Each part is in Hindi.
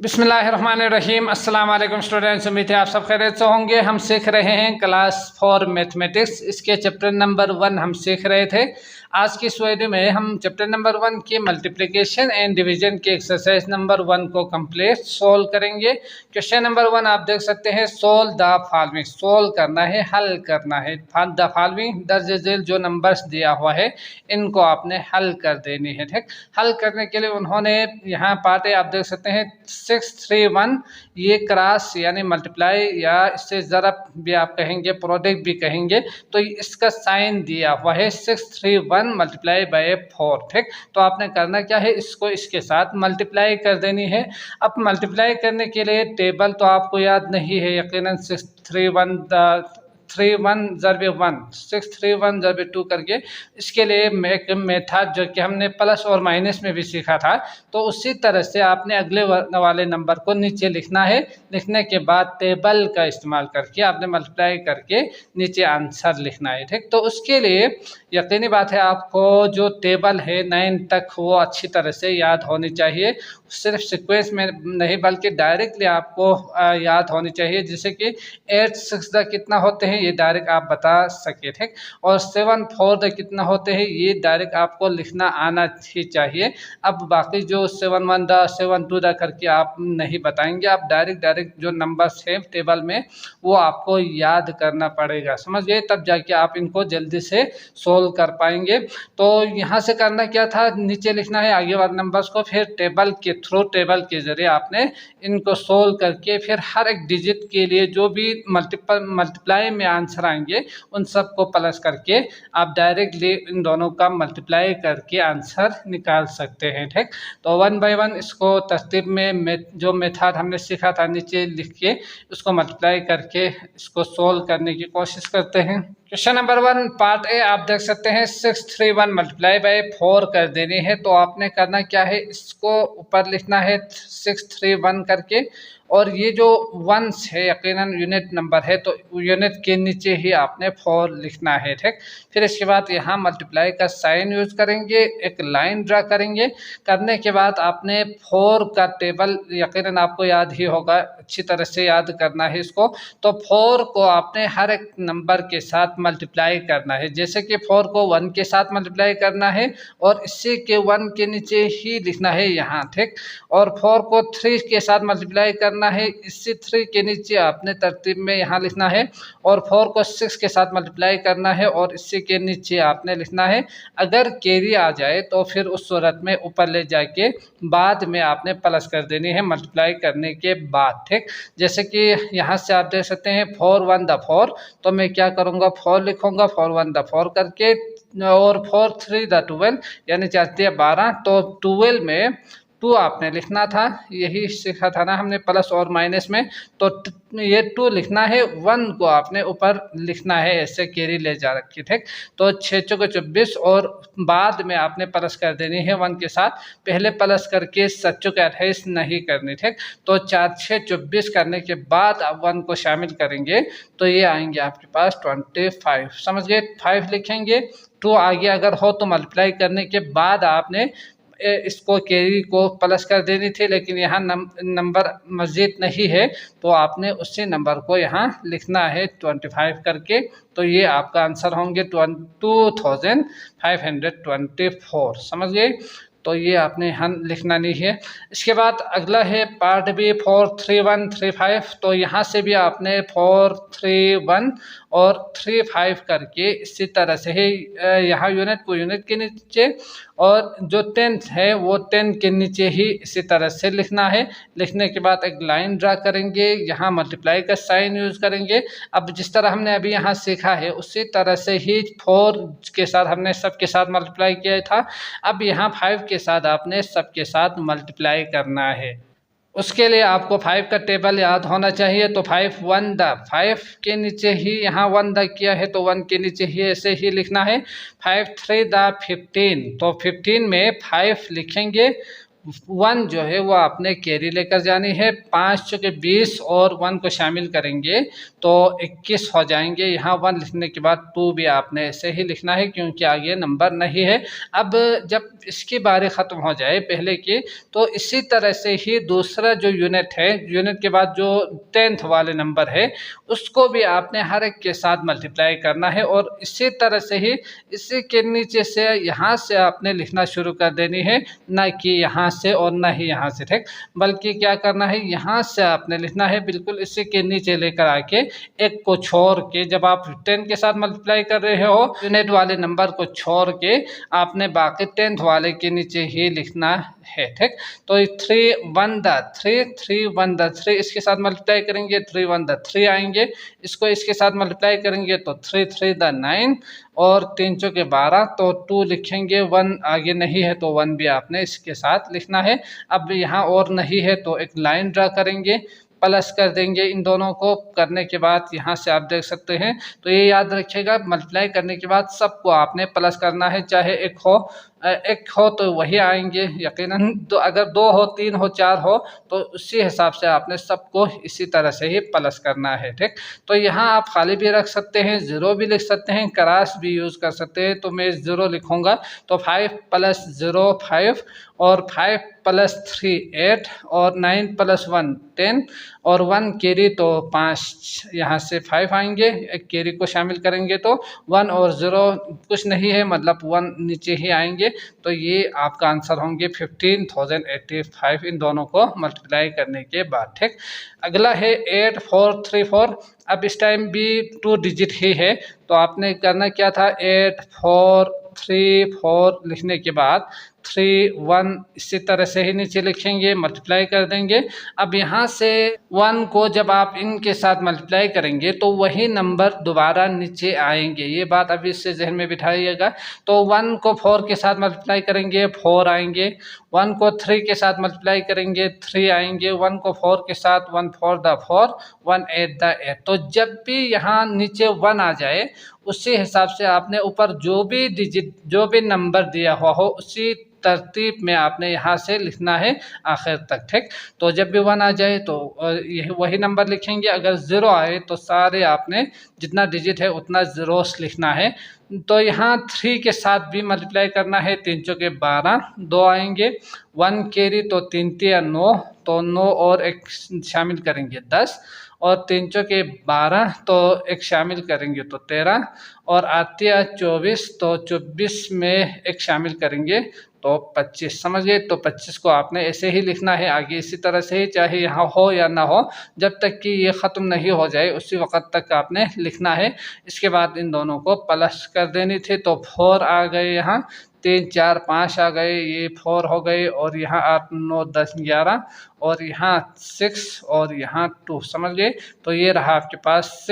बिस्मिल्लाहिर्रहमानिर्रहीम। अस्सलाम वालेकुम स्टूडेंट्स, उम्मीद है आप सब खैरियत से होंगे। हम सीख रहे हैं क्लास 4 मैथमेटिक्स, इसके चैप्टर नंबर 1 हम सीख रहे थे। आज की इस वीडियो में हम चैप्टर नंबर 1 के मल्टीप्लिकेशन एंड डिवीजन के एक्सरसाइज नंबर 1 को कंप्लीट सोल्व करेंगे। क्वेश्चन नंबर 1 आप देख सकते हैं, सोल्व द फॉलोइंग। सोल्व करना है, हल करना है। द फॉलोइंग दर्ज झेल जो नंबर्स दिया हुआ है इनको आपने हल कर देनी है। ठीक, हल करने के लिए उन्होंने यहाँ पार्ट आप देख सकते हैं 631, ये क्रॉस यानी मल्टीप्लाई या इससे ज़रब भी आप कहेंगे, प्रोडक्ट भी कहेंगे, तो इसका साइन दिया हुआ है 631 मल्टीप्लाई बाय 4। ठीक, तो आपने करना क्या है, इसको इसके साथ मल्टीप्लाई कर देनी है। अब मल्टीप्लाई करने के लिए टेबल तो आपको याद नहीं है यकीनन। 631 करके, इसके लिए एक मेथड जो कि हमने प्लस और माइनस में भी सीखा था, तो उसी तरह से आपने अगले वाले नंबर को नीचे लिखना है। लिखने के बाद टेबल का इस्तेमाल करके आपने मल्टीप्लाई करके नीचे आंसर लिखना है। ठीक, तो उसके लिए यकीनी बात है आपको जो टेबल है 9 तक वो अच्छी तरह से याद होनी चाहिए। सिर्फ सीक्वेंस में नहीं बल्कि डायरेक्टली आपको याद होनी चाहिए, जैसे कि 8 6 कितना होते हैं ये डायरेक्ट आप बता सके। ठीक, और 7 4 कितना होते हैं ये डायरेक्ट आपको लिखना आना ही चाहिए। अब बाकी जो 7 1 7 2 करके आप नहीं बताएंगे, आप डायरेक्ट जो नंबर्स हैं टेबल में वो आपको याद करना पड़ेगा, समझ गए? तब जाके आप इनको जल्दी से सोल्व कर पाएंगे। तो यहाँ से करना क्या था, नीचे लिखना है आगे वाले नंबर्स को, फिर टेबल के थ्रू, टेबल के जरिए आपने इनको सोल्व करके फिर हर एक डिजिट के लिए जो भी मल्टीप्लाई में आंसर आएंगे उन सबको प्लस करके आप डायरेक्टली इन दोनों का मल्टीप्लाई करके आंसर निकाल सकते हैं। ठीक, तो 1 बाय 1 इसको तरतीब में जो मेथड हमने सीखा था नीचे लिख के उसको मल्टीप्लाई करके इसको सोल्व करने की कोशिश करते हैं। क्वेश्चन नंबर 1 पार्ट ए आप देख सकते हैं, 631 मल्टीप्लाई बाय 4 कर देनी है। तो आपने करना क्या है, इसको ऊपर लिखना है 631 करके, और ये जो वंस है यकीनन यूनिट नंबर है तो यूनिट के नीचे ही आपने 4 लिखना है। ठीक, फिर इसके बाद यहाँ मल्टीप्लाई का साइन यूज करेंगे, एक लाइन ड्रा करेंगे। करने के बाद आपने 4 का टेबल यकीनन आपको याद ही होगा, अच्छी तरह से याद करना है इसको। तो 4 को आपने हर एक नंबर के साथ मल्टीप्लाई करना है, जैसे कि 4 को 1 के साथ मल्टीप्लाई करना है और इसी के 1 के नीचे ही लिखना है यहाँ। ठीक, और 4 को 3 के साथ मल्टीप्लाई करना है, इसी 3 के नीचे आपने तरतीब में यहाँ लिखना है, और 4 को 6 के साथ मल्टीप्लाई करना है और इसी के नीचे आपने लिखना है। अगर कैरी आ जाए तो फिर उस सूरत में ऊपर ले जाके बाद में आपने प्लस कर देनी है मल्टीप्लाई करने के बाद। ठीक, जैसे कि यहाँ से आप देख सकते हैं 4 1 4, तो मैं क्या करूँगा, 4 लिखूँगा, 4 1 4 करके, और 4 3 12 यानी 4 12, तो 12 में 2 आपने लिखना था, यही सीखा था ना हमने प्लस और माइनस में। तो ये 2 लिखना है, 1 को आपने ऊपर लिखना है, ऐसे कैरी ले जा रखी। ठीक, तो 6 चौके 24 और बाद में आपने प्लस कर देनी है 1 के साथ, पहले प्लस करके 7 चौके 28 नहीं करनी। ठीक, तो 4 6 24 करने के बाद आप 1 को शामिल करेंगे तो ये आएंगे आपके पास 25, समझ गए? 5 लिखेंगे, 2 आगे अगर हो तो मल्टीप्लाई करने के बाद आपने इसको कैरी को प्लस कर देनी थी, लेकिन यहाँ नंबर मस्जिद नहीं है तो आपने उसी नंबर को यहाँ लिखना है 25 करके। तो ये आपका आंसर होंगे 2524, समझ गए? तो ये आपने यहाँ लिखना नहीं है। इसके बाद अगला है पार्ट बी 43135, तो यहाँ से भी आपने 431 और 35 करके इसी तरह से ही यहाँ यूनिट को यूनिट के नीचे और जो 10 है वो 10 के नीचे ही इसी तरह से लिखना है। लिखने के बाद एक लाइन ड्रा करेंगे, यहाँ मल्टीप्लाई का साइन यूज करेंगे। अब जिस तरह हमने अभी यहाँ सीखा है उसी तरह से ही 4 के साथ हमने सबके साथ मल्टीप्लाई किया था, अब यहाँ 5 के साथ आपने सबके साथ मल्टीप्लाई करना है। उसके लिए आपको 5 का टेबल याद होना चाहिए। तो 5 1 5 के नीचे ही यहाँ 1 किया है तो 1 के नीचे ही ऐसे ही लिखना है। 5 3 15, तो 15 में 5 लिखेंगे 1 जो है वो आपने कैरी लेकर जानी है। 5 चौके 20 और 1 को शामिल करेंगे तो 21 हो जाएंगे। यहाँ 1 लिखने के बाद 2 भी आपने ऐसे ही लिखना है क्योंकि आगे नंबर नहीं है। अब जब इसकी बारी ख़त्म हो जाए पहले की, तो इसी तरह से ही दूसरा जो यूनिट है, यूनिट के बाद जो 10th वाले नंबर है उसको भी आपने हर एक के साथ मल्टीप्लाई करना है। और इसी तरह से ही इसी के नीचे से यहाँ से आपने लिखना शुरू कर देनी है, ना कि यहाँ से और ना ही यहाँ से, ठीक। बल्कि क्या करना है, यहाँ से आपने लिखना है बिल्कुल इसी के नीचे लेकर आके एक को छोड़ के, जब आप 10 के साथ मल्टीप्लाई कर रहे हो यूनिट वाले नंबर को छोड़ के आपने बाकी 10th वाले के नीचे ही लिखना है, ठीक। तो 3 1 द 3 3 1 द 3 इसके साथ मल्टीप्लाई करेंगे 3 1 द 3 आएंगे। इसको इसके साथ मल्टीप्लाई करेंगे तो 3 3 द 9 और 3 चौके 12, तो 2 लिखेंगे। 1 आगे नहीं है तो 1 भी आपने इसके साथ लिखना है। अब यहाँ और नहीं है तो एक लाइन ड्रा करेंगे, प्लस कर देंगे। इन दोनों को करने के बाद यहाँ से आप देख सकते हैं। तो ये याद रखिएगा, मल्टीप्लाई करने के बाद सबको आपने प्लस करना है, चाहे एक हो तो वही आएंगे यकीनन। तो अगर 2 हो 3 हो 4 हो तो उसी हिसाब से आपने सबको इसी तरह से ही प्लस करना है, ठीक। तो यहाँ आप खाली भी रख सकते हैं, ज़ीरो भी लिख सकते हैं, क्रॉस भी यूज़ कर सकते हैं। तो मैं 0 लिखूँगा तो 5 + 0 5 और 5 + 3 8 और 9 + 1 10 और 1 कैरी तो 5, यहाँ से 5 आएंगे। एक कैरी को शामिल करेंगे तो 1 और 0 कुछ नहीं है, मतलब 1 नीचे ही आएंगे। तो ये आपका आंसर होंगे 15,085 इन दोनों को मल्टीप्लाई करने के बाद, ठीक। अगला है 8434। अब इस टाइम भी 2 डिजिट ही है, तो आपने करना क्या था, 8434 लिखने के बाद 3 1 इसी तरह से ही नीचे लिखेंगे, मल्टीप्लाई कर देंगे। अब यहाँ से 1 को जब आप इनके साथ मल्टीप्लाई करेंगे तो वही नंबर दोबारा नीचे आएंगे, ये बात अभी इससे जहन में बिठाइएगा। तो 1 को 4 के साथ मल्टीप्लाई करेंगे 4 आएंगे, 1 को 3 के साथ मल्टीप्लाई करेंगे 3 आएंगे, 1 को 4 के साथ 1 4 द 4 1 8 द 8। तो जब भी यहाँ नीचे 1 आ जाए उसी हिसाब से आपने ऊपर जो भी डिजिट जो भी नंबर दिया हुआ हो उसी तरतीब में आपने यहाँ से लिखना है आखिर तक, ठीक। तो जब भी 1 आ जाए तो यही वही नंबर लिखेंगे। अगर 0 आए तो सारे आपने जितना डिजिट है उतना ज़ीरोस लिखना है। तो यहाँ 3 के साथ भी मल्टीप्लाई करना है, 3 चौके 12 2 आएंगे, 1 कैरी तो 3 3 9, तो 9 और एक शामिल करेंगे 10 और 3 चौके 12 तो एक शामिल करेंगे तो 13 और आतिया 24 तो 24 में एक शामिल करेंगे तो 25। समझ गए। तो 25 को आपने ऐसे ही लिखना है आगे इसी तरह से ही, चाहे यहाँ हो या ना हो, जब तक कि ये ख़त्म नहीं हो जाए उसी वक़्त तक आपने लिखना है। इसके बाद इन दोनों को प्लस कर देनी थी तो 4 आ गए, यहाँ 3 4 5 आ गए, ये 4 हो गए और यहाँ 8 9 10 11 और यहाँ 6 और यहाँ 2। समझ गए। तो ये रहा आपके पास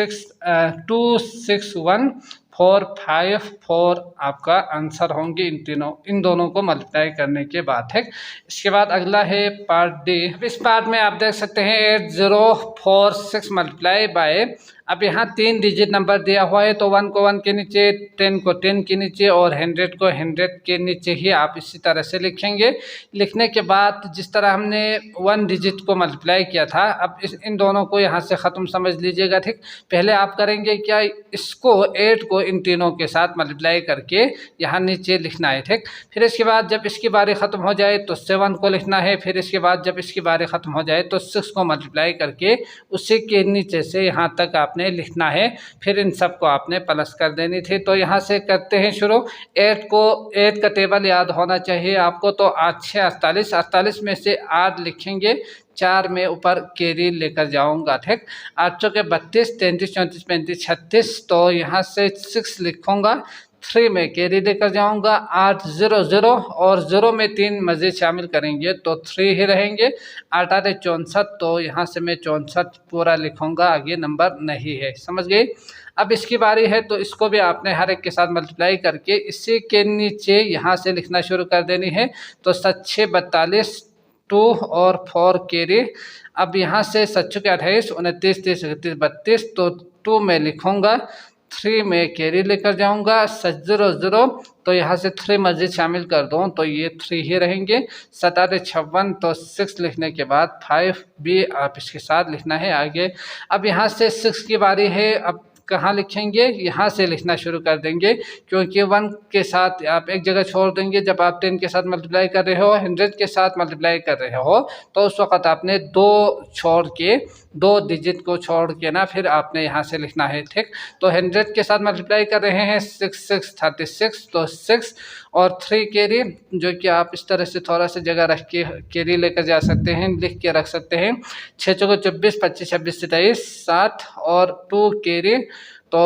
2 6 1 4 5 4 आपका आंसर होंगे इन दोनों को मल्टीप्लाई करने के बाद, ठीक। इसके बाद अगला है पार्ट डी। इस पार्ट में आप देख सकते हैं 8046 मल्टीप्लाई बाय, अब यहाँ 3 डिजिट नंबर दिया हुआ है तो 1 को 1 के नीचे, 10 को 10 के नीचे और 100 को 100 के नीचे ही आप इसी तरह से लिखेंगे। लिखने के बाद जिस तरह हमने 1 डिजिट को मल्टीप्लाई किया था, अब इन दोनों को यहाँ से ख़त्म समझ लीजिएगा, ठीक। पहले आप करेंगे क्या, इसको 8 को इन तीनों के साथ मल्टीप्लाई करके यहाँ नीचे लिखना है, ठीक। फिर इसके बाद जब इसकी बारी ख़त्म हो जाए तो 7 को लिखना है। फिर इसके बाद जब इसकी बारी ख़त्म हो जाए तो 6 को मल्टीप्लाई करके उसी के नीचे से यहाँ तक आपने लिखना है। फिर इन सब को आपने प्लस कर देनी थी। तो यहाँ से करते हैं शुरू। 8 का टेबल याद होना चाहिए आपको। तो 8 6 48, 48 में से 8 लिखेंगे, 4 में ऊपर कैरी लेकर जाऊंगा, ठीक। 8 चौके 32, 33 34 35 36, तो यहाँ से 6 लिखूंगा, 3 में कैरी लेकर जाऊंगा, 8 0 0 और 0 में 3 मज़ीद शामिल करेंगे तो 3 ही रहेंगे। 8 8 64, तो यहाँ से मैं 64 पूरा लिखूंगा, आगे नंबर नहीं है। समझ गए। अब इसकी बारी है तो इसको भी आपने हर एक के साथ मल्टीप्लाई करके इसी के नीचे यहाँ से लिखना शुरू कर देनी है। तो 7 6 42, 2 और 4 कैरी। अब यहाँ से 7 6 28 29 30 31 32, तो 2 में लिखूंगा, 3 में कैरी लेकर जाऊंगा 600, तो यहाँ से 3 मजीद शामिल कर दूँ तो ये 3 ही रहेंगे। 7 56, तो 6 लिखने के बाद 5 भी आप इसके साथ लिखना है आगे। अब यहाँ से 6 की बारी है, अब कहाँ लिखेंगे, यहाँ से लिखना शुरू कर देंगे, क्योंकि 1 के साथ आप एक जगह छोड़ देंगे। जब आप 10 के साथ मल्टीप्लाई कर रहे हो, 100 के साथ मल्टीप्लाई कर रहे हो, तो उस वक़्त आपने 2 छोड़ के, 2 डिजिट को छोड़ के ना फिर आपने यहाँ से लिखना है, ठीक। तो 100 के साथ मल्टीप्लाई कर रहे हैं, 6 6 36, तो 6 और 3 कैरी, जो कि आप इस तरह से थोड़ा सा जगह रख के कैरी लेकर जा सकते हैं, लिख के रख सकते हैं। 6 चौके 24, 25 26 27, 7 और 2 कैरी, तो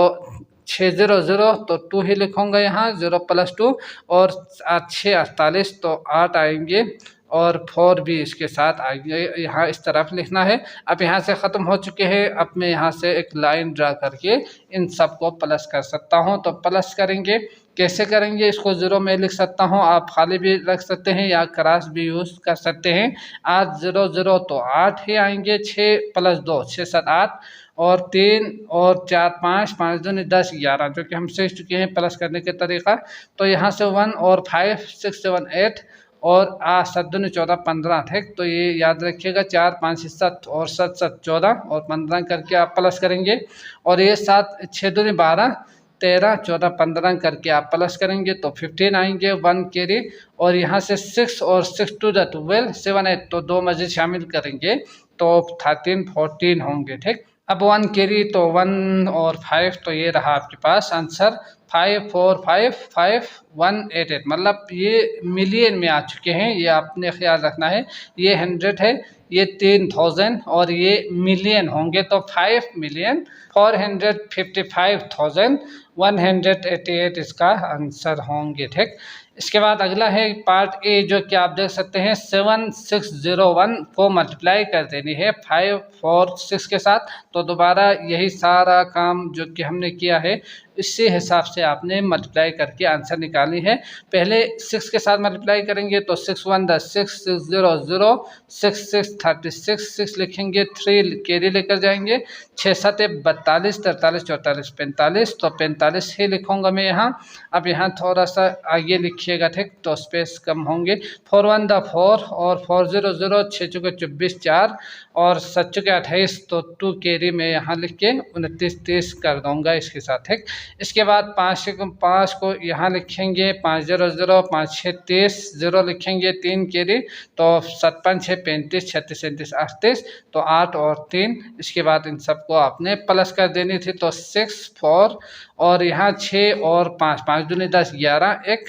600, तो 2 ही लिखूंगा यहाँ, 0 + 2, और 6 48, तो 8 आएंगे, और 4 भी इसके साथ आएंगे, यहाँ इस तरफ लिखना है। अब यहाँ से ख़त्म हो चुके हैं, अब मैं यहाँ से एक लाइन ड्रा करके इन सब को प्लस कर सकता हूँ। तो प्लस करेंगे, कैसे करेंगे, इसको 0 में लिख सकता हूँ, आप खाली भी रख सकते हैं या क्रॉस भी यूज़ कर सकते हैं। 8 0 0, तो 8 ही आएंगे, 6 + 2 6 7 8, और 3 और 4 5 5 2 10 11, जो कि हम सीख चुके हैं प्लस करने के तरीका। तो यहाँ से 1 और 5 6 7 8, और 7 2 14 15, ठीक। तो ये याद रखिएगा, 4 5 7 और 7 7 14 और 15 करके आप प्लस करेंगे, और ये 7 6 2 12 13 14 15 करके आप प्लस करेंगे, तो 15 आएंगे, 1 कैरी, और यहाँ से 6 और 6 2 12 7 8, तो 2 मजीद शामिल करेंगे, तो 13 14 होंगे, ठीक। अब 1 कैरी, तो 1 और 5, तो ये रहा आपके पास आंसर, 5 4 5 5 1 8 8, मतलब ये मिलियन में आ चुके हैं, ये आपने ख्याल रखना है। ये 100 है, ये 3000, और ये मिलियन होंगे, तो 5,455,188 इसका आंसर होंगे, ठीक। इसके बाद अगला है पार्ट ए, जो कि आप देख सकते हैं 7601 को मल्टीप्लाई कर देनी है 5 4 6 के साथ। तो दोबारा यही सारा काम जो कि हमने किया है, इसी हिसाब से आपने मल्टीप्लाई करके आंसर निकालनी है। पहले 6 के साथ मल्टीप्लाई करेंगे, तो 6 1 10 6 6 0 0 6 6 36 6 लिखेंगे, 3 कैरी लेकर जाएंगे, 6 7 42 43 44 45, तो 45 ही लिखूंगा मैं यहाँ। अब यहाँ थोड़ा सा आगे लिखिएगा, ठीक, तो स्पेस कम होंगे। 4 1 4 और 4 0 0, 6 चौके 24 4 और 7 चौके 28, तो 2 कैरी में यहाँ लिख के 29 30 कर दूंगा इसके साथ, ठीक। इसके बाद 5 को यहाँ लिखेंगे, 5 0 0 5 6 30 0 लिखेंगे, 3 कैरी, तो 7 5 6 35 36 37 38, तो 8 और 3। इसके बाद इन सबको आपने प्लस कर देनी थी, तो 6 4, और यहाँ 6 और 5 5 दूनी 10 11, एक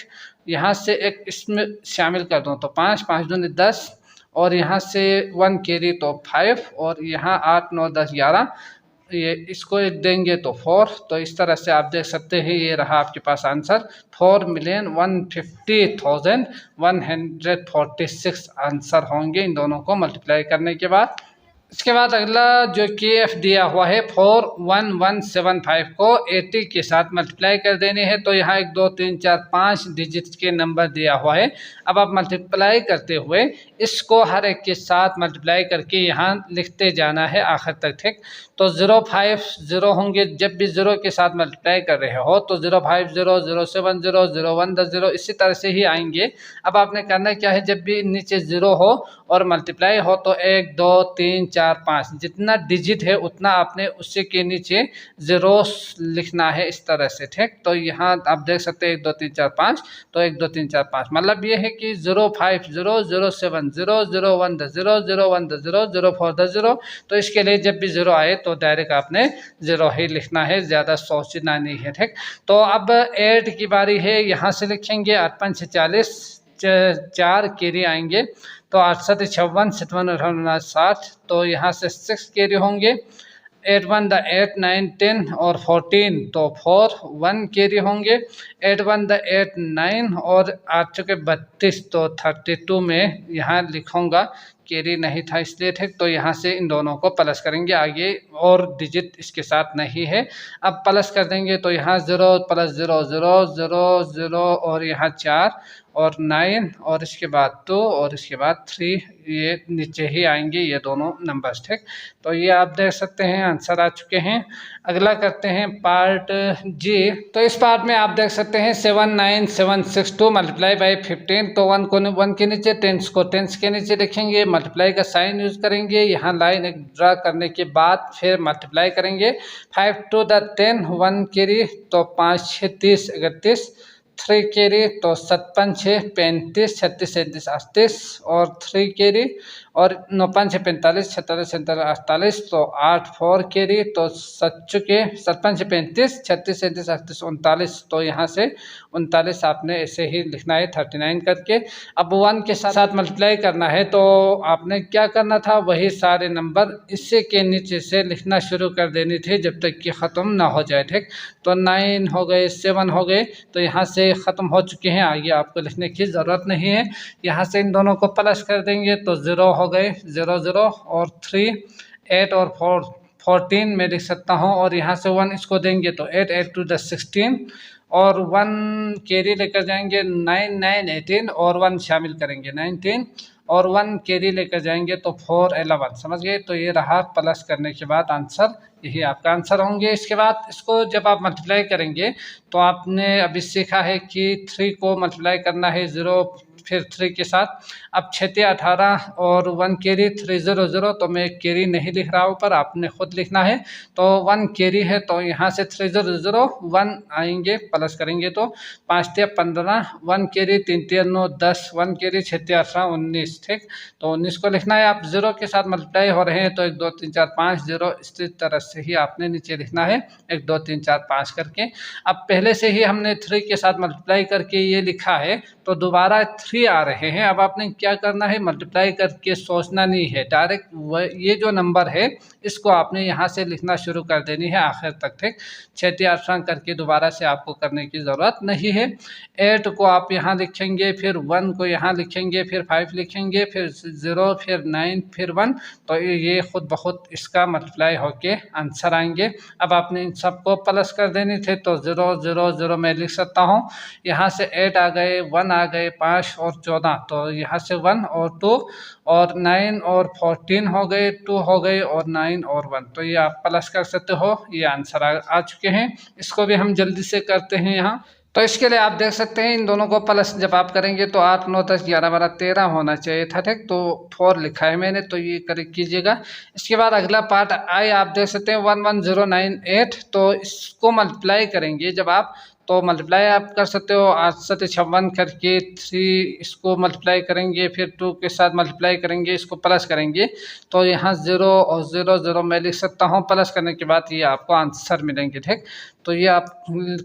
यहाँ से एक इसमें शामिल कर दूँ, तो 5 5 दूनी 10, और यहाँ से 1 कैरी, तो 5, और यहाँ 8 9 10 11, ये इसको एक देंगे तो 4। तो इस तरह से आप देख सकते हैं, ये रहा आपके पास आंसर, 4,150,146 आंसर होंगे इन दोनों को मल्टीप्लाई करने के बाद। इसके बाद अगला जो कि एफ दिया हुआ है, 41175 को 80 के साथ मल्टीप्लाई कर देने हैं। तो यहाँ 1 2 3 4 5 डिजिट के नंबर दिया हुआ है। अब आप मल्टीप्लाई करते हुए इसको हर एक के साथ मल्टीप्लाई करके यहाँ लिखते जाना है आखिर तक, ठीक। तो 050 होंगे, जब भी 0 के साथ मल्टीप्लाई कर रहे हो तो 050 070 0110 इसी तरह से ही आएंगे। अब आपने करना क्या है, जब भी नीचे 0 हो और मल्टीप्लाई हो तो 1 2 3 4 5 जितना डिजिट है उतना आपने उसी के नीचे 0 लिखना है, इस तरह से, ठीक। तो यहाँ आप देख सकते हैं 1 2 3 4 5, तो 1 2 3 4 5 मतलब ये है कि 050 070 0110 0110 0410। तो इसके लिए जब भी 0 आए तो डायरेक्ट आपने 0 ही लिखना है, ज़्यादा सोचना नहीं है, ठीक। तो अब 8 की बारी है, यहाँ से लिखेंगे 8 5 40, 4 कैरी आएंगे, तो 8 7 56 57 58 60, तो यहाँ से 6 कैरी होंगे, 8 1 8 9 10 और 14, तो 4 1 कैरी होंगे, 8 1 8 9 और 8 चौके 32, तो 32 में यहाँ लिखूंगा कैरी नहीं था इसलिए, ठीक। तो यहाँ से इन दोनों को प्लस करेंगे, आगे और डिजिट इसके साथ नहीं है। अब प्लस कर देंगे तो यहाँ 0 प्लस 0 0 0 0 और यहाँ 4 और 9 और इसके बाद 2 और इसके बाद 3, ये नीचे ही आएंगे ये दोनों नंबर्स, ठीक। तो ये आप देख सकते हैं आंसर आ चुके हैं। अगला करते हैं पार्ट जी। तो इस पार्ट में आप देख सकते हैं 79762 मल्टीप्लाई बाई 15। तो 1 को 1 के नीचे, 10 को 10 के नीचे लिखेंगे, मल्टीप्लाई का साइन यूज करेंगे, यहाँ लाइन एक ड्रा करने के बाद फिर मल्टीप्लाई करेंगे। 5 to the 10 1 कैरी, तो 5 6 30 31, 3 कैरी तो 7 5 6 35 36 37 38 और 3 कैरी और 9 5 6 45 46 47 48, तो 8 4 कैरी तो 7 चुके 7 5 6 35 36 37 38 39, तो यहाँ से 39 आपने ऐसे ही लिखना है 39 करके। अब 1 के साथ मल्टीप्लाई करना है, तो आपने क्या करना था, वही सारे नंबर इससे के नीचे से लिखना शुरू कर देनी थी जब तक कि ख़त्म ना हो जाए, ठीक। तो 9 हो गए, 7 हो गए, तो यहाँ से ख़त्म हो चुके हैं, आगे आपको लिखने की ज़रूरत नहीं है। यहाँ से इन दोनों को प्लस कर देंगे तो 0 हो गए, 0 0 और 3 8 और 4 14 मैं लिख सकता हूँ, और यहाँ से 1 इसको देंगे तो 8 8 to the 16 और 1 कैरी लेकर जाएंगे 9 9 18 और 1 शामिल करेंगे 19 और 1 कैरी लेकर जाएंगे तो 4 11, समझ गए। तो ये रहा प्लस करने के बाद आंसर, यही आपका आंसर होंगे। इसके बाद इसको जब आप मल्टीप्लाई करेंगे तो आपने अभी सीखा है कि 3 को मल्टीप्लाई करना है 0 फिर 3 के साथ। अब 6 18 और 1 कैरी 3 0 0, तो मैं कैरी नहीं लिख रहा हूँ, पर आपने खुद लिखना है। तो 1 कैरी है, तो यहाँ से 3 0 0 1 आएंगे, प्लस करेंगे तो 5 3 15, 1 कैरी 3 3 9 10, 1 कैरी 6 3 18 19, ठीक। तो 19 को लिखना है। आप 0 के साथ मल्टीप्लाई हो रहे हैं तो 1 2 3 4 5 0, इस तरह से ही आपने नीचे लिखना है 1 2 3 4 5 करके। अब पहले से ही हमने 3 के साथ मल्टीप्लाई करके ये लिखा है, तो दोबारा 3 आ रहे हैं। अब आपने क्या करना है, मल्टीप्लाई करके सोचना नहीं है, डायरेक्ट ये जो नंबर है इसको आपने यहाँ से लिखना शुरू कर देनी है आखिर तक, ठीक। 6 3 18 करके दोबारा से आपको करने की ज़रूरत नहीं है। 8 को आप यहाँ लिखेंगे, फिर 1 को यहाँ लिखेंगे, फिर 5 लिखेंगे, फिर 0, फिर 9, फिर 1, तो ये खुद ब खुद इसका मल्टीप्लाई होके आंसर आएंगे। अब आपने इन सबको प्लस कर देने थे, तो 0 0 0 मैं लिख सकता हूँ। यहाँ से 8 आ गए, 1 आ गए, 5 और 14, तो यहाँ से 1 और 2 और 9 और 14 हो गए, 2 हो गए और 9 और 1, तो ये आप प्लस कर सकते हो। ये आंसर आ चुके हैं। इसको भी हम जल्दी से करते हैं यहाँ। तो इसके लिए आप देख सकते हैं इन दोनों को प्लस जब आप करेंगे तो 8 9 10 11 12 13 होना चाहिए था, ठीक। तो 4 लिखा है मैंने, तो ये करेक्ट कीजिएगा। इसके बाद अगला पार्ट आई आप देख सकते हैं 11098, तो इसको मल्टीप्लाई करेंगे जब आप, तो मल्टीप्लाई आप कर सकते हो 8 7 56 करके, 3 इसको मल्टीप्लाई करेंगे, फिर 2 के साथ मल्टीप्लाई करेंगे, इसको प्लस करेंगे, तो यहाँ 0 और 0 0 मैं लिख सकता हूँ। प्लस करने के बाद ये आपको आंसर मिलेंगे, ठीक। तो ये आप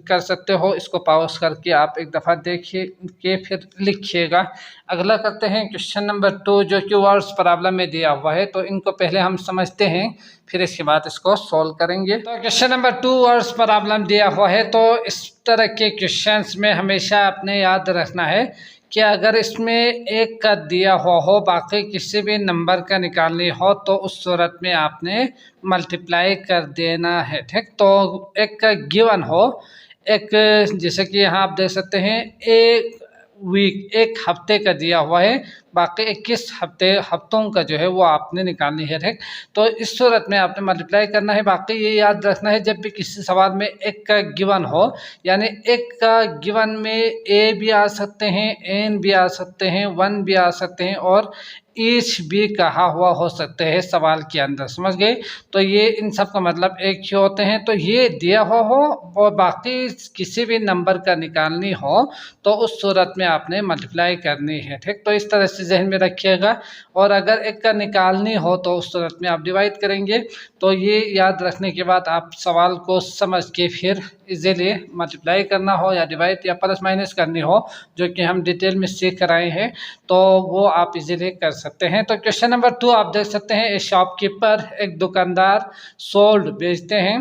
कर सकते हो। इसको पॉज करके आप एक दफ़ा देखिए के फिर लिखिएगा। अगला करते हैं क्वेश्चन नंबर 2, जो कि वर्ड्स प्रॉब्लम में दिया हुआ है। तो इनको पहले हम समझते हैं, फिर इसके बाद इसको सॉल्व करेंगे। तो क्वेश्चन नंबर 2 वर्ड्स प्रॉब्लम दिया हुआ है। तो इस तरह के क्वेश्चंस में हमेशा अपने याद रखना है कि अगर इसमें एक का दिया हुआ हो, बाकी किसी भी नंबर का निकालनी हो, तो उस सूरत में आपने मल्टीप्लाई कर देना है, ठीक। तो एक का गिवन हो, एक जैसे कि यहाँ आप देख सकते हैं एक वीक, एक हफ्ते का दिया हुआ है, बाकी 21 हफ्तों का जो है वो आपने निकालनी है, ठीक। तो इस सूरत में आपने मल्टीप्लाई करना है। बाकी ये याद रखना है, जब भी किसी सवाल में एक का गिवन हो, यानी एक का गिवन में ए भी आ सकते हैं, एन भी आ सकते हैं, 1 भी आ सकते हैं और ईच भी कहा हुआ हो सकते हैं सवाल के अंदर, समझ गए। तो ये इन सब का मतलब एक ही होते हैं। तो ये दिया हुआ हो और बाकी किसी भी नंबर का निकालनी हो, तो उस सूरत में आपने मल्टीप्लाई करनी है, ठीक। तो इस तरह से जहन में रखिएगा। और अगर एक का निकालनी हो तो उस सूरत में आप डिवाइड करेंगे। तो ये याद रखने के बाद आप सवाल को समझ के फिर इजीली मल्टीप्लाई करना हो या डिवाइड या प्लस माइनस करनी हो, जो कि हम डिटेल में सीख रहे हैं, तो वो आप इजीली कर सकते हैं। तो क्वेश्चन नंबर 2 आप देख सकते हैं, ए शॉपकीपर, एक दुकानदार, सोल्ड बेचते हैं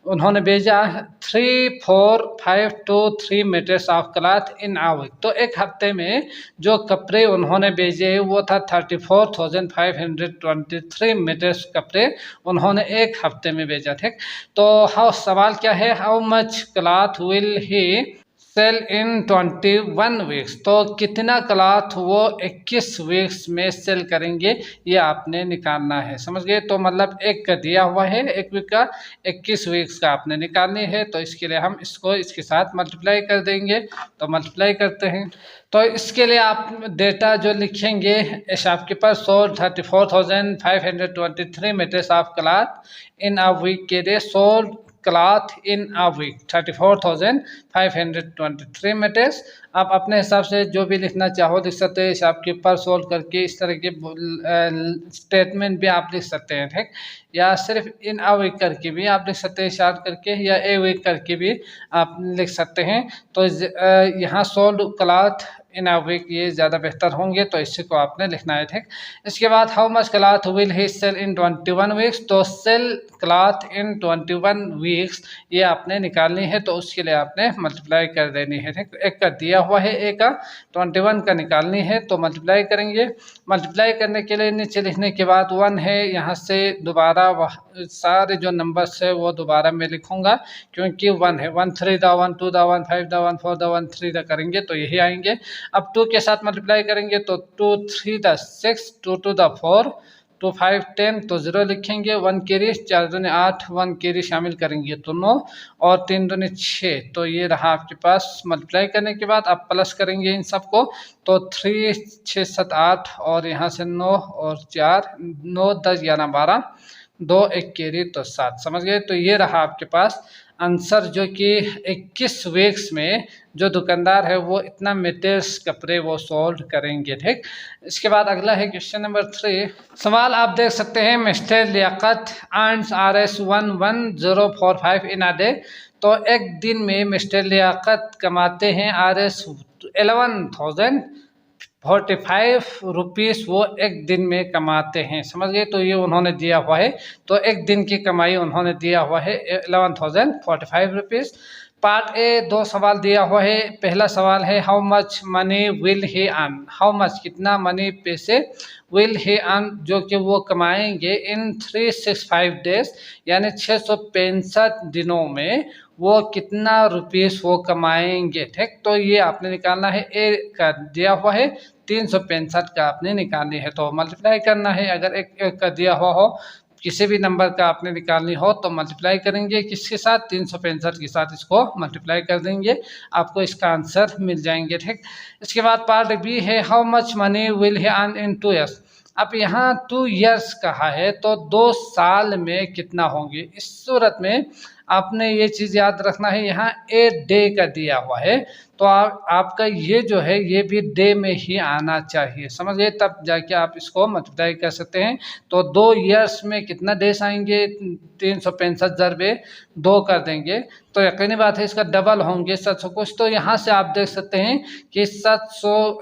उन्होंने भेजा 3452 meters of cloth in a week. तो एक हफ्ते में जो कपड़े उन्होंने भेजे वो था 34,523 मीटर्स कपड़े उन्होंने एक हफ्ते में भेजा। ठीक, तो हाउ सवाल क्या है, how much cloth will he sell in 21 weeks. तो कितना क्लॉथ वो 21 वीक्स में सेल करेंगे ये आपने निकालना है। समझ गए, तो मतलब एक का दिया हुआ है एक वीक का, 21 वीक्स का आपने निकालनी है। तो इसके लिए हम इसको इसके साथ मल्टीप्लाई कर देंगे। तो मल्टीप्लाई करते हैं। तो इसके लिए आप डेटा जो लिखेंगे इस आपके पास sold 34,523 metres of cloth in a week के लिए sold cloth in a week 34,523 metres. आप अपने हिसाब से जो भी लिखना चाहो लिख सकते हैं, इस आपके ऊपर सोल्व करके इस तरह के स्टेटमेंट भी आप लिख सकते हैं। ठीक, या सिर्फ इन अ वीक करके भी आप लिख सकते हैं शार्ट करके, या ए वीक करके भी आप लिख सकते हैं। तो यहाँ sold cloth in a week ये ज़्यादा बेहतर होंगे, तो इसी को आपने लिखना है। ठीक, इसके बाद how much cloth will he sell in 21 weeks. तो सेल क्लॉथ इन 21 वीक्स ये आपने निकालनी है, तो उसके लिए आपने मल्टीप्लाई कर देनी है। ठीक, एक का दिया हुआ है, एक का 21 का निकालनी है, तो मल्टीप्लाई करेंगे। मल्टीप्लाई करने के लिए नीचे लिखने के बाद 1 है, यहाँ से दोबारा सारे जो नंबर्स है वो दोबारा मैं लिखूंगा, क्योंकि 1 है। 1 3 दा 1 2 दा 1 5 दा 1 4 दा 1 3 दा करेंगे तो यही आएंगे। अब 2 के साथ मल्टीप्लाई करेंगे तो 2 3 दा 6 2 2 दा 4 2 5 10 तो 0 लिखेंगे। 1 केरी 4 दूनी 8 1 केरी शामिल करेंगे तो 9 और 3 दूनी 6। तो ये रहा आपके पास। मल्टीप्लाई करने के बाद आप प्लस करेंगे इन सबको, तो 3 6 7 8 और यहाँ से 9 और 4 9 10 11 12 2 1 केरी तो 7। समझ गए, तो ये रहा आपके पास आंसर, जो कि 21 वीक्स में जो दुकानदार है वो इतना मीटर्स कपड़े वो सोल्ड करेंगे। ठीक, इसके बाद अगला है क्वेश्चन नंबर 3। सवाल आप देख सकते हैं, mister Liyaqat earns RS 11045 in a day. तो एक दिन में मिस्टर लियाकत कमाते हैं RS 11,045 रुपीस वो एक दिन में कमाते हैं। समझ गए, तो ये उन्होंने दिया हुआ है, तो एक दिन की कमाई उन्होंने दिया हुआ है 11,045 रुपीस। पार्ट ए 2 सवाल दिया हुआ है। पहला सवाल है how much money will he earn. How much कितना मनी पैसे विल ही अर्न जो कि वो कमाएंगे इन 365 डेज, यानी 665 दिनों में वो कितना रुपीस वो कमाएंगे। ठीक, तो ये आपने निकालना है। ए का दिया हुआ है 365 का आपने निकालनी है, तो मल्टीप्लाई करना है। अगर एक का दिया हुआ हो, किसी भी नंबर का आपने निकालनी हो तो मल्टीप्लाई करेंगे किसके साथ, 365 के साथ इसको मल्टीप्लाई कर देंगे, आपको इसका आंसर मिल जाएंगे। ठीक, इसके बाद पार्ट बी है how much money will he earn in 2 years. अब यहाँ 2 ईयर्स कहा है, तो 2 साल में कितना होंगे। इस सूरत में आपने ये चीज़ याद रखना है, यहाँ ए डे का दिया हुआ है, तो आपका ये जो है ये भी डे में ही आना चाहिए। समझ गए, तब जाके आप इसको मल्टीप्लाई कर सकते हैं। तो 2 ईयर्स में कितना डेज आएंगे, 365 ज़रबे 2 कर देंगे, तो यकीनी बात है इसका डबल होंगे 700 कुछ। तो यहाँ से आप देख सकते हैं कि 700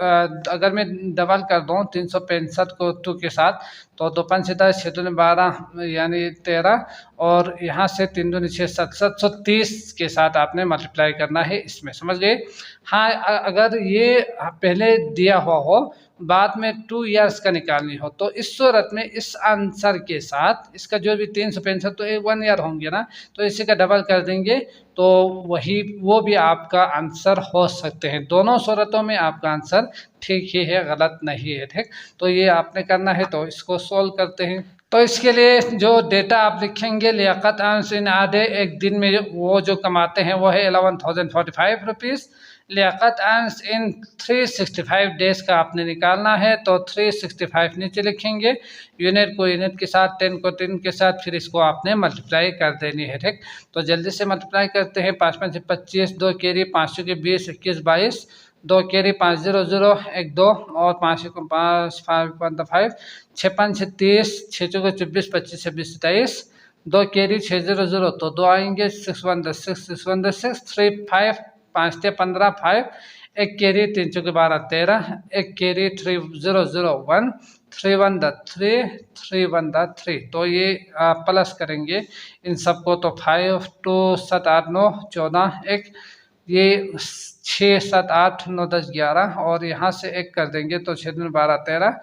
अगर मैं डबल कर दूँ 365 को 2 के साथ, तो 2 5 10 6 दूनी 12 यानी 13 और यहाँ से 3 दूनी 6 730 के साथ आपने मल्टीप्लाई करना है इसमें। समझ गए। हाँ, अगर ये पहले दिया हुआ हो बाद में 2 ईयर्स का निकालनी हो, तो इस सूरत में इस आंसर के साथ इसका जो भी 365 तो 1 ईयर होंगे ना, तो इसी का डबल कर देंगे, तो वही वो भी आपका आंसर हो सकते हैं। दोनों सूरतों में आपका आंसर ठीक ही है, गलत नहीं है। ठीक, तो ये आपने करना है, तो इसको सोल्व करते हैं। तो इसके लिए जो डेटा आप लिखेंगे, Liyaqat earns in a day, एक दिन में वो जो कमाते हैं वो है 11,045 रुपीज़। लियाकत अर्न्स इन 365 डेज का आपने निकालना है, तो 365 नीचे लिखेंगे, यूनिट को यूनिट के साथ 10 को 10 के साथ, फिर इसको आपने मल्टीप्लाई कर देनी है। ठीक, तो जल्दी से मल्टीप्लाई करते हैं। 5 5 25 2 केरी 5 के 20 21 22 2 केरी 5 0 0 1 2 और 5 5 5 5 6 5 30 6 चौके 24 25 26 27 2 केरी 6 0 0 तो 2 आएंगे 6 1 10 6 6 1 10 6 3 5 5 15 5 1 केरी 3 चौके 12 13 1 केरी 3 0 0 1 3 तो ये आप प्लस करेंगे इन सबको तो 5 2 7 8 9 14 1 ये 6 7 8 9 10 11 और यहाँ से एक कर देंगे तो 6 दूनी 12 13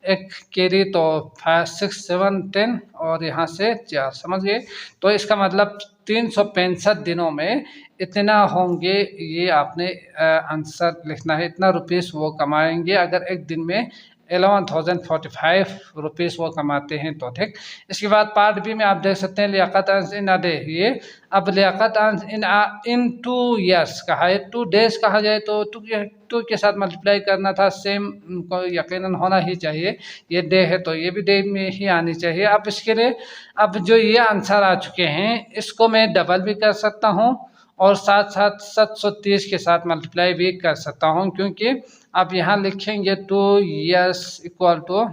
एक कैरी तो 5 6 7 10 और यहाँ से 4 समझ गए। तो इसका मतलब 365 दिनों में इतना होंगे, ये आपने आंसर लिखना है। इतना रुपीस वो कमाएंगे अगर एक दिन में 11,045 रुपीस वो कमाते हैं तो ठीक। इसके बाद पार्ट बी में आप देख सकते हैं Liyaqat earns in a day. ये अब लियाकत अर्न्स इन 2 ईयर्स कहा है, 2 डेज कहा जाए तो 2 के साथ मल्टीप्लाई करना था, सेम को यकीनन होना ही चाहिए। ये डे है तो ये भी डे में ही आनी चाहिए। अब इसके लिए अब जो ये आंसर आ चुके हैं इसको मैं डबल भी कर सकता हूँ और साथ साथ 730 के साथ मल्टीप्लाई भी कर सकता हूँ, क्योंकि आप यहाँ लिखेंगे 2 ईयर्स इक्वल टू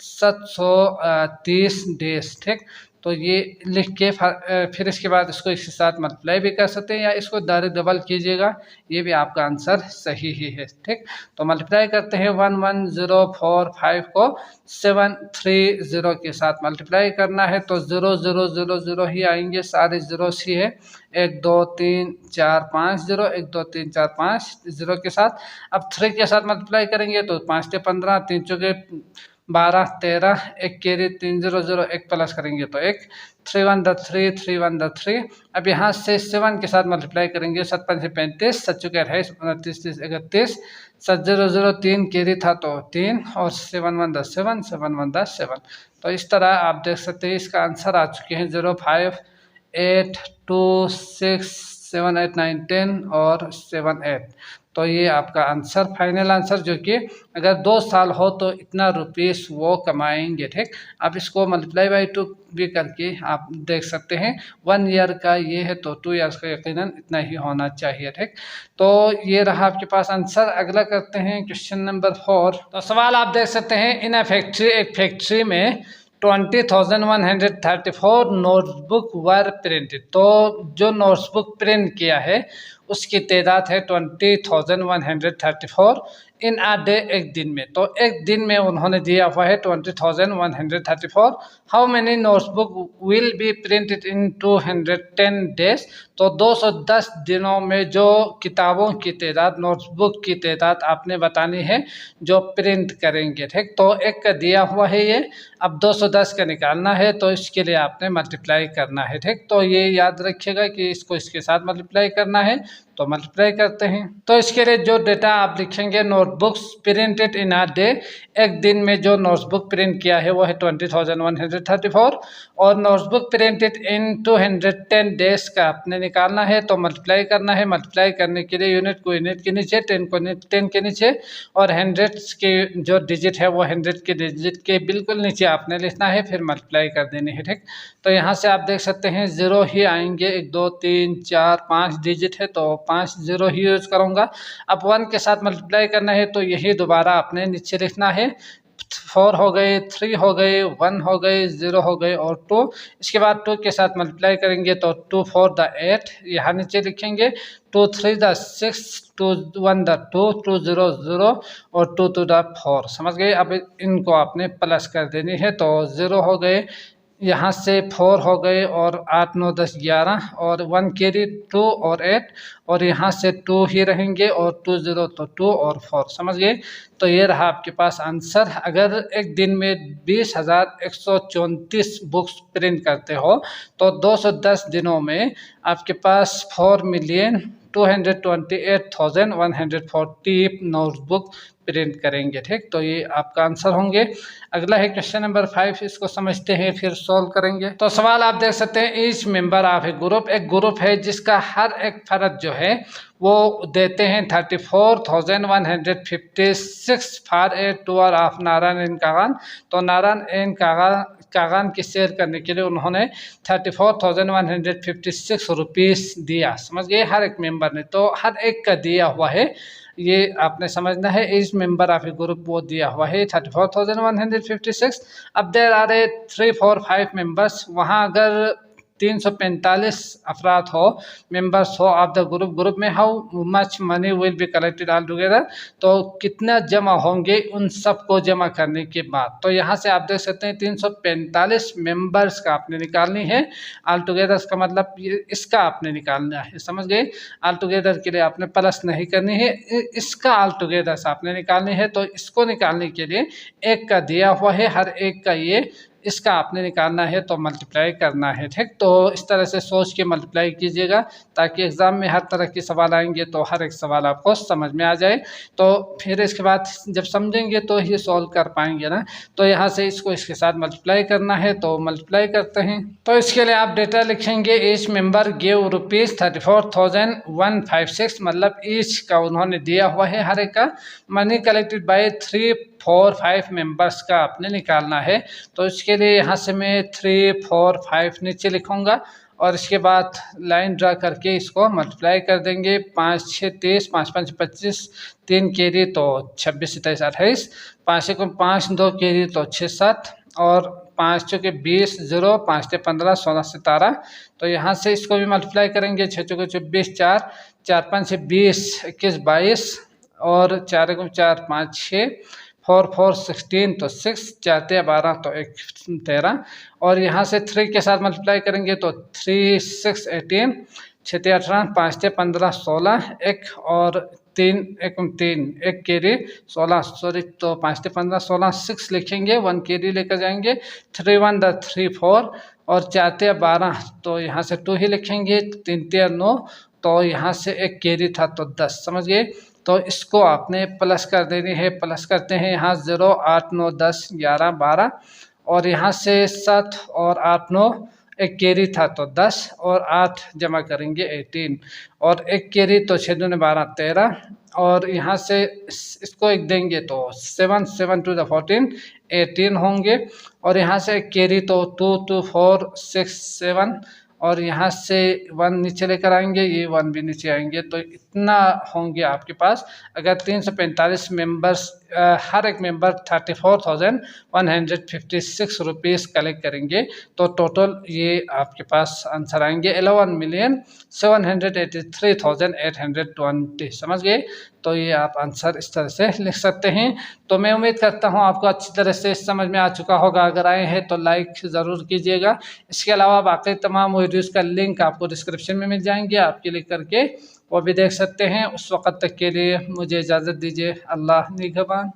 730 डेज ठीक। तो ये लिख के फिर इसके बाद इसको इसके साथ मल्टीप्लाई भी कर सकते हैं या इसको डायरेक्ट डबल कीजिएगा, ये भी आपका आंसर सही ही है ठीक। तो मल्टीप्लाई करते हैं 11045 को 730 के साथ मल्टीप्लाई करना है तो 0 0 0 0 ही आएंगे, सारे जीरो ही है। 1 2 3 4 5 0 1 2 3 4 5 0 के साथ। अब 3 के साथ मल्टीप्लाई करेंगे तो 5 से 15 3 चौके 12 13 एक कैरी 3 0 0 एक प्लस करेंगे तो 1 3 1 3 3 1 3। अब यहाँ से 7 के साथ मल्टीप्लाई करेंगे 7 5 से 35 7 चौके 28 29 30 31 7 0 0 3 कैरी था तो 3 और 7 1 7 7 1 7। तो इस तरह आप देख सकते हैं इसका आंसर आ चुके हैं 0 5 8 2 6 7 8 9 10 और 7 8। तो ये आपका आंसर फाइनल आंसर, जो कि अगर 2 साल हो तो इतना रुपीस वो कमाएंगे ठीक। अब इसको मल्टीप्लाई बाई 2 भी करके आप देख सकते हैं 1 ईयर का ये है तो 2 ईयर्स का यकीनन इतना ही होना चाहिए ठीक। तो ये रहा आपके पास आंसर। अगला करते हैं क्वेश्चन नंबर 4। तो सवाल आप देख सकते हैं इन अ फैक्ट्री, एक फैक्ट्री में 20,134 नोटबुक वर प्रिंटेड। तो जो नोटबुक प्रिंट किया है उसकी तादाद है 20,134 इन अ डे, एक दिन में। तो एक दिन में उन्होंने दिया हुआ है 20,134। How many notebook will be printed in 210 days. तो 210 दिनों में जो किताबों की तादाद, नोटबुक की तादाद आपने बतानी है जो प्रिंट करेंगे ठीक। तो एक का दिया हुआ है ये, अब 210 का निकालना है तो इसके लिए आपने मल्टीप्लाई करना है ठीक। तो ये याद रखिएगा कि इसको इसके साथ मल्टीप्लाई करना है तो मल्टीप्लाई करते हैं। तो इसके लिए जो डेटा आप लिखेंगे notebooks printed in a day, एक दिन में जो नोटबुक प्रिंट किया है वो है 20,134 और नोटबुक प्रिंटेड इन 210 डेज का आपने निकालना है तो मल्टीप्लाई करना है। मल्टीप्लाई करने के लिए यूनिट को यूनिट के नीचे, 10 को 10 के नीचे और 100 के जो डिजिट है वो 100 के डिजिट के बिल्कुल नीचे आपने लिखना है, फिर मल्टीप्लाई कर देनी है ठीक। तो यहाँ से आप देख सकते हैं 0 ही आएंगे, 1 2 3 4 5 डिजिट है तो 5 0 ही यूज करूँगा। अब 1 के साथ मल्टीप्लाई करना है तो यही दोबारा आपने नीचे लिखना है। 4 हो गए, 3 हो गए, 1 हो गए, 0 हो गए और 2। इसके बाद 2 के साथ मल्टीप्लाई करेंगे तो 2 4 द 8 यहाँ नीचे लिखेंगे, 2 3 द 6, 2 1 द 2, 2 0 0 और 2 2 द 4। समझ गए। अब इनको आपने प्लस कर देनी है तो 0 हो गए, यहाँ से 4 हो गए और 8 9 10 11 और 1 कैरी 2 और 8 और यहाँ से 2 ही रहेंगे और 2 0 तो 2 और 4। समझ गए। तो ये रहा आपके पास आंसर। अगर एक दिन में 20,134 बुक्स प्रिंट करते हो तो 210 दिनों में आपके पास 4,228,140 नोटबुक प्रिंट करेंगे ठीक। तो ये आपका आंसर होंगे। अगला है क्वेश्चन नंबर 5, इसको समझते हैं फिर सॉल्व करेंगे। तो सवाल आप देख सकते हैं each member of A group, एक ग्रुप है जिसका हर एक फर्द जो है वो देते हैं 34,156 for a tour of Narayan एन कागान। तो नारायण एन कागान की शेयर करने के लिए उन्होंने 34,156 रुपीस दिया। समझ गए हर एक मेंबर ने, तो हर एक का दिया हुआ है, ये आपने समझना है। इस मेंबर ऑफ ए ग्रुप वो दिया हुआ है 34,156। अब देर आर ए 3 4 5 मेंबर्स, वहाँ अगर 345 अफराद हो, मेंबर्स हो ऑफ द ग्रुप में how much money will be collected all together, तो कितना जमा होंगे उन सबको जमा करने के बाद। तो यहाँ से आप देख सकते हैं 345 मेंबर्स का आपने निकालनी है, ऑल टुगेदर का मतलब इसका आपने निकालना है, समझ गए। ऑल टुगेदर के लिए आपने प्लस नहीं करनी है, इसका ऑल टुगेदर से आपने निकालनी है। तो इसको निकालने के लिए एक का दिया हुआ है, हर एक का ये इसका आपने निकालना है तो मल्टीप्लाई करना है, ठीक। तो इस तरह से सोच के मल्टीप्लाई कीजिएगा ताकि एग्ज़ाम में हर तरह के सवाल आएंगे तो हर एक सवाल आपको समझ में आ जाए। तो फिर इसके बाद जब समझेंगे तो ही सॉल्व कर पाएंगे ना। तो यहाँ से इसको इसके साथ मल्टीप्लाई करना है, तो मल्टीप्लाई करते हैं। तो इसके लिए आप डेटा लिखेंगे, ईच मेंबर गिव ₹34,156, मतलब ईच का उन्होंने दिया हुआ है हर एक का। मनी कलेक्टेड बाय 3, 4, 5 मेंबर्स का आपने निकालना है। तो इसके लिए यहाँ से मैं 3, 4, 5 नीचे लिखूंगा और इसके बाद लाइन ड्रा करके इसको मल्टीप्लाई कर देंगे। 5, 6, 30, 5, 5, 25, 3 केरी तो 26, 27, 28, 5, 1, 5, 2 केरी तो 6, 7 और 5 चौके 20, 0, 5 से 15, 16, 17। तो यहाँ से इसको भी मल्टीप्लाई करेंगे। 6 चौके 24, 4, 4, 5 से 20, 21, 22 और 4, 1, 4, 5, 6, 4, 4, 16 तो 6, 4, 3, 12 तो 1, 13 और यहाँ से 3 के साथ मल्टीप्लाई करेंगे तो 3, 6, 18, 6, 18, 5, 15, 16, 1 और 3, 1, 3, 1 केरी 16, सॉरी तो 5, 15, 16, 6 लिखेंगे, 1 केरी लेकर जाएंगे। 3, 1, 3, 4 और 4, 12 तो यहाँ से 2 ही लिखेंगे। 3, 9 तो यहाँ से 1 केरी था तो 10, समझ गए। तो इसको आपने प्लस कर देनी है, प्लस करते हैं यहाँ 0, 8, 9, 10, 11, 12 और यहाँ से 7 और 8, 9 1 केरी था तो 10 और 8 जमा करेंगे 18 और 1 केरी तो 6, 2, 12, 13 और यहाँ से इसको 1 देंगे तो 7, 7 to the 14, 18 होंगे और यहाँ से 1 केरी तो 2, 2, 4, 6, 7 और यहाँ से 1 नीचे लेकर आएंगे, ये 1 भी नीचे आएंगे। तो इतना होंगे आपके पास। अगर 345 मेंबर्स हर एक मेंबर 34,156 रुपीज़ कलेक्ट करेंगे तो टोटल ये आपके पास आंसर आएंगे 11,783,820, समझ गए। तो ये आप आंसर इस तरह से लिख सकते हैं। तो मैं उम्मीद करता हूँ आपको अच्छी तरह से समझ में आ चुका होगा। अगर आए हैं तो लाइक ज़रूर कीजिएगा। इसके अलावा बाकी तमाम वीडियोज़ का लिंक आपको डिस्क्रिप्शन में मिल जाएंगे, आप क्लिक करके वो भी देख सकते हैं। उस वक़्त तक के लिए मुझे इजाज़त दीजिए। अल्लाह निगहबान।